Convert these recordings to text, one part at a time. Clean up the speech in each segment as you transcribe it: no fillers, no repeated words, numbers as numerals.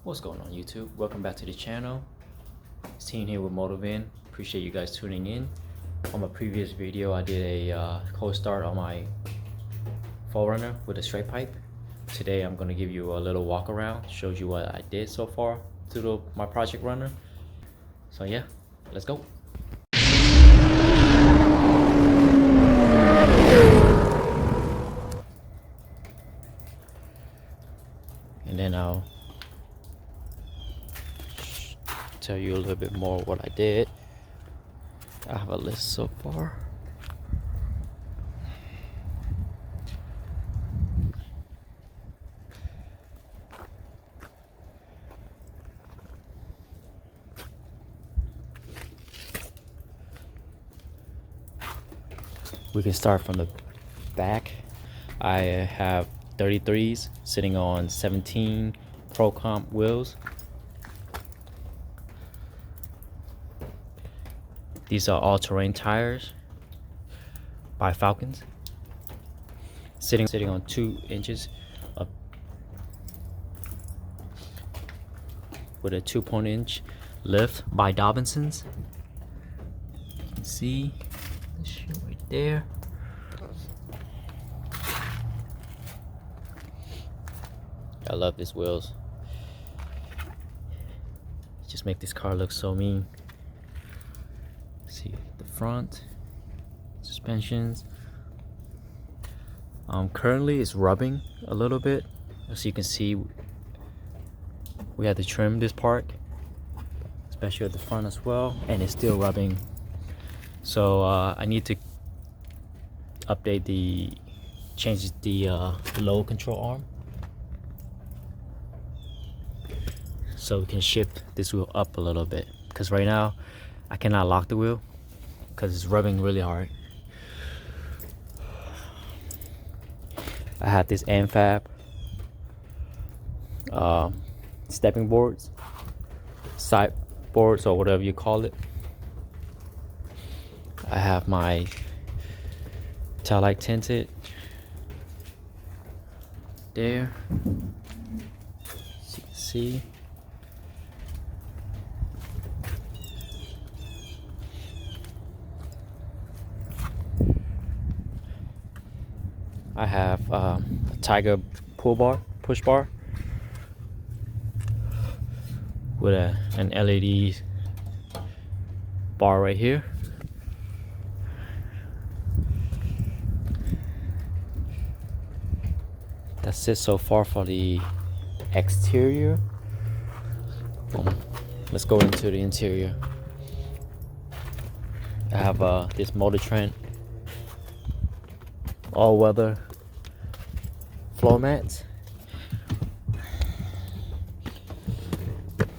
What's going on, YouTube? Welcome back to the channel. It's Teen here with Motivin. Appreciate you guys tuning in. On my previous video, I did a cold start on my 4runner with a straight pipe. Today, I'm gonna give you a little walk around, shows you what I did so far to my project runner. So yeah, let's go. And then I'll tell you a little bit more what I did. I have a list so far. We can start from the back. I have 33s sitting on 17 Pro Comp wheels. These are all-terrain tires by Falcons. Sitting on 2 inches up with a 2.inch lift by Dobinson's. You can see the shit right there. I love these wheels. Just make this car look so mean. See the front suspensions. Currently it's rubbing a little bit, as you can see. We had to trim this part, especially at the front as well, and it's still rubbing. So I need to change the load control arm, so we can shift this wheel up a little bit, because right now I cannot lock the wheel because it's rubbing really hard. I have this AMFAB stepping boards, side boards, or whatever you call it. I have my tail light tinted there, as you can see. I have a Tiger push bar with an LED bar right here. That's it so far for the exterior. Let's go into the interior. I have this Motor Trend all-weather floor mats,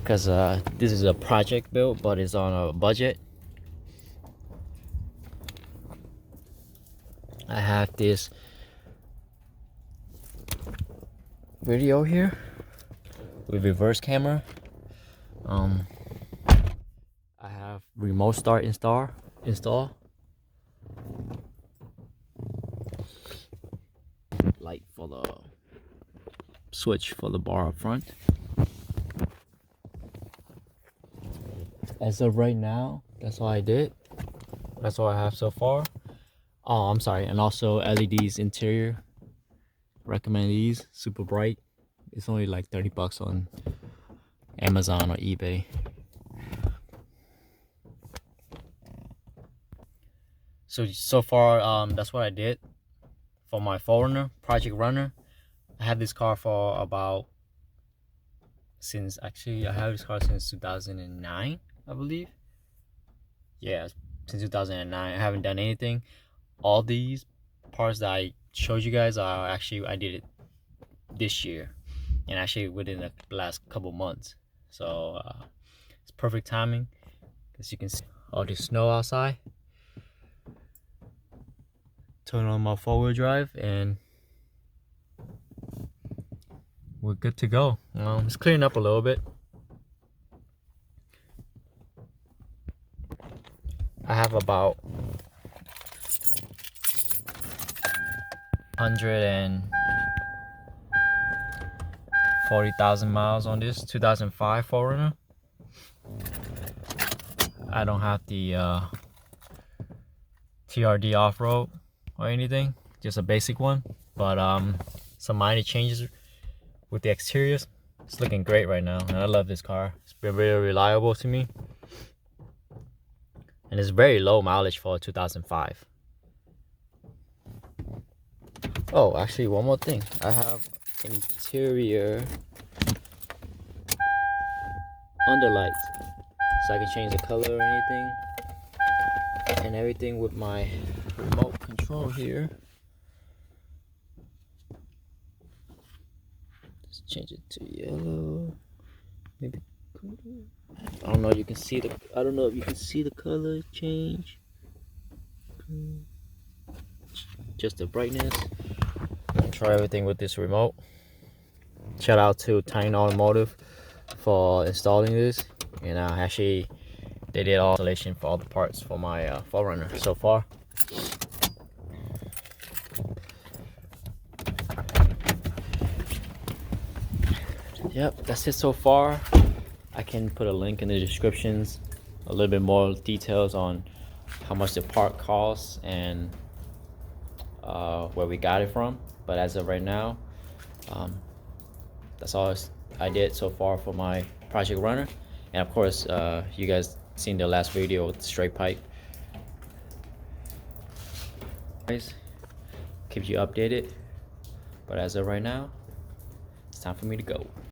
because this is a project build, but it's on a budget. I have this video here with reverse camera. I have remote start install. Light for the switch for the bar up front. As of right now, that's all I did. That's all I have so far. Oh, I'm sorry. And also LEDs interior. Recommend these. Super bright. It's only like 30 bucks on Amazon or eBay. So far, that's what I did for my 4runner project runner. I had this car for about I have this car since 2009, I believe. Yeah, since 2009. I haven't done anything. All these parts that I showed you guys are actually, I did it this year, and actually within the last couple months. So it's perfect timing, because you can see all the snow outside. Turn on my 4-wheel drive and we're good to go. It's clearing up a little bit. I have about 140 40,000 miles on this 2005 4runner. I don't have the TRD off-road or anything, just a basic one, but some minor changes with the exteriors. It's looking great right now, and I love this car. It's been very reliable to me, and it's very low mileage for 2005. Oh, actually, one more thing. I have interior underlights, so I can change the color or anything, and everything with my remote control here. Just change it to yellow. Maybe I don't know if you can see the color change. Just the brightness. I'll try everything with this remote. Shout out to Tiny Automotive for installing this, and actually they did all installation for all the parts for my 4runner so far. Yep, that's it so far. I can put a link in the descriptions, a little bit more details on how much the part costs and where we got it from. But as of right now, that's all I did so far for my project runner. And of course, you guys seen the last video with the straight pipe. Guys, keep you updated. But as of right now, it's time for me to go.